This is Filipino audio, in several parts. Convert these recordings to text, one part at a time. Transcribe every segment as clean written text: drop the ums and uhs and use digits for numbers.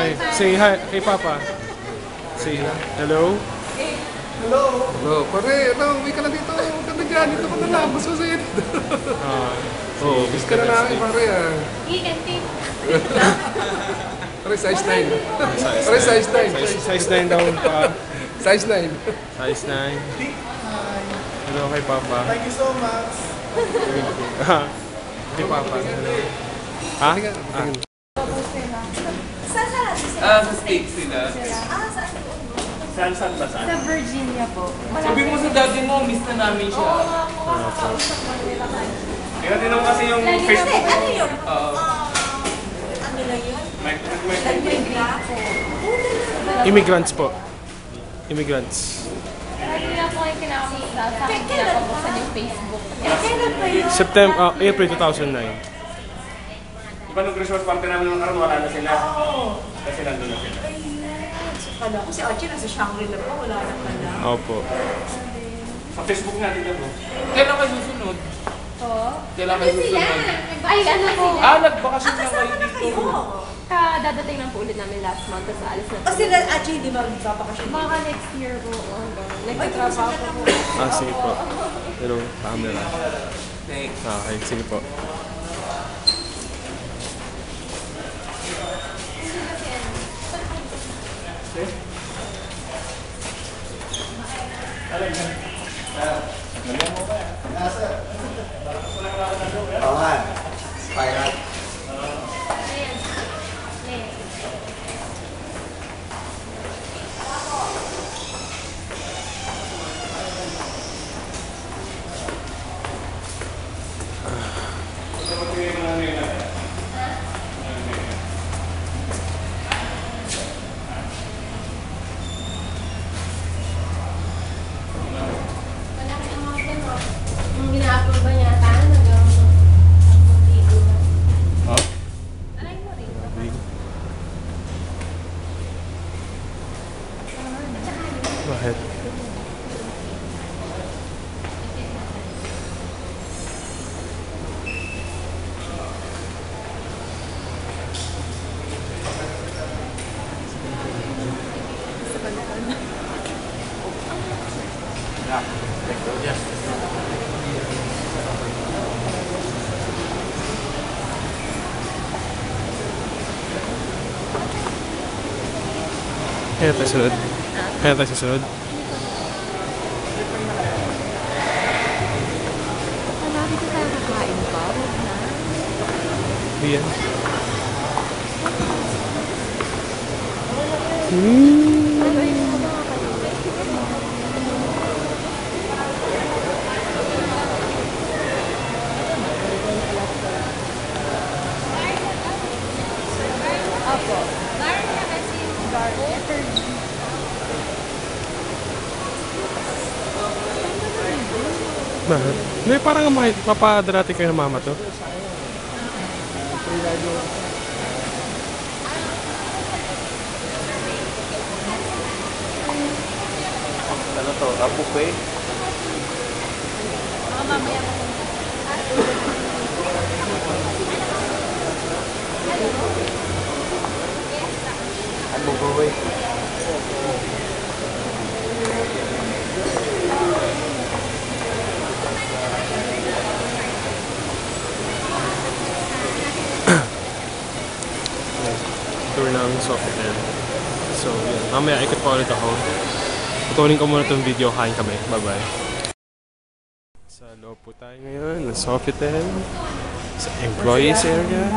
hi. Say hi kay Papa. Say hello. Hello. Hello. Pare, uwi ka na dito. Huwag ka na dyan. Dito ka na lang. Mas masaya dito. Oo. Miss ka na namin, pare. Ikantin. Pare, size 9. Pare, size 9. Size 9 daw pa. Size 9. Size 9. Hello kay Papa. Thank you so much. Kay Papa. Hello. Ha? Saan ka natin sila? Sa States sila. Saan? Saan ba saan? Sa Virginia po. Sabi mo sa daddy mo, miss na namin siya. Oo nga po, makakausap mo nila kayo. Kaya tinong kasi yung Facebook. Ano yun? Ano lang yun? Nag-migrate po. Immigrants po. Immigrants. Lagi na po yung kinakamusta sa akin pinapabuksan yung Facebook. Kailan pa yun? April 2009. Diba nung Christmas party namin nung karoon, wala na sila. Kasi nandun na sila. Kala ko si Archie nasa Shangri-La pa, wala na pala. Opo. Sa Facebook natin na po. Kailan kayo susunod? Oo. Kailan kayo susunod? Ay, ano po? Nagbakasyon na kayo dito. Dadating lang po ulit namin last month, tapos alis na po. Kasi Archie hindi magbabakasyon. Baka next year po. Nagtatrabaho po. Sige po. Hello, camera. Thanks. Okay, sige po. Oo nga. Pirate. Yung ginapon ba niya tayo? Nag-ligo na. Alay mo rin. Bakit? Kaya tayo sunod? Kaya tayo susunod? Malapit na tayo kakain pa. Huwag na. Hindi yan. Apo. Garden na kasi. Garden. Bakit? Hindi, parang papadarati kayo ng mama to. Ano to? Buffet? Mamaya po. Ano buffet? Tour namin Sofitel. So, yun. Mamaya ikot pa ulit ako. Putulin ko muna itong video. Kain kami. Bye-bye. Sa loob po tayo ngayon ng Sofitel. Sa employees area.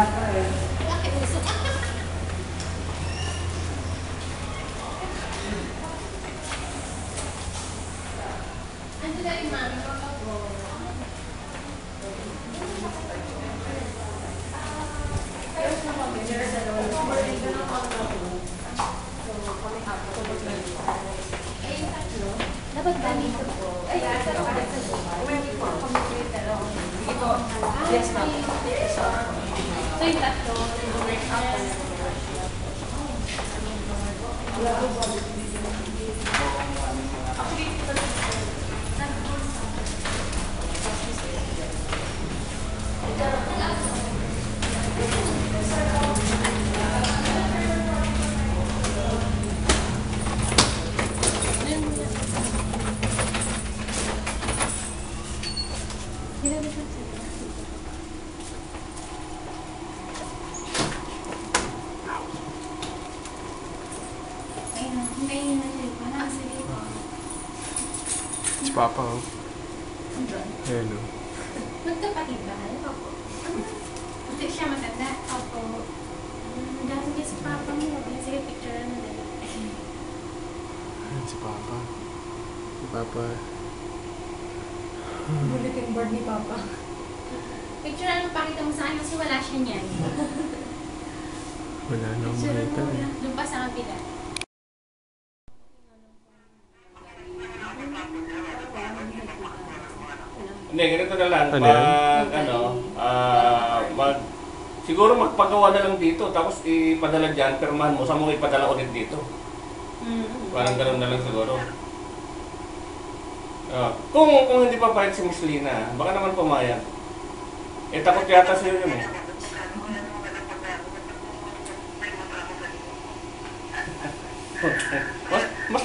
Dapat ba dito po? Ay, Yes, ma'am. so yung tatlo. May nanay pa na. Sige po. Si Papa, oh. Andun. Hello. Magkapatid ba? Opo. Hindi siya matanda. Opo. Dahil niya si Papa mo. Sige, picture na dali. Ayan, si Papa. Si Papa. Bulletin board ni Papa. Picture na pakita mo sa akin kasi wala siya niyan. Wala nang Picture makita mo. eh. Doon pa sa kapila. Hindi, ganito na lang. Ano Pag, siguro magpagawa na lang dito, tapos ipadala dyan, pirmahan mo, saan mo ipadala ulit dito? Parang gano'n na lang siguro. Kung hindi pa pahit si Miss Lina, baka naman pumayag. Eh, takot yata sa'yo yun eh. mas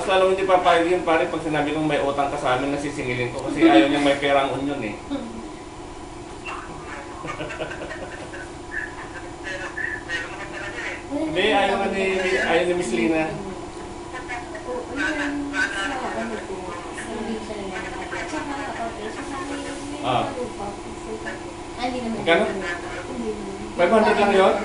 lalong hindi papayag yun pare pag sinabi kong may utang ka sa amin na sisingilin ko kasi ayaw niyang may perang union eh. Hindi, ayaw ni Miss Lina. Ah. Hindi naman. Magkano? 500 lang yun?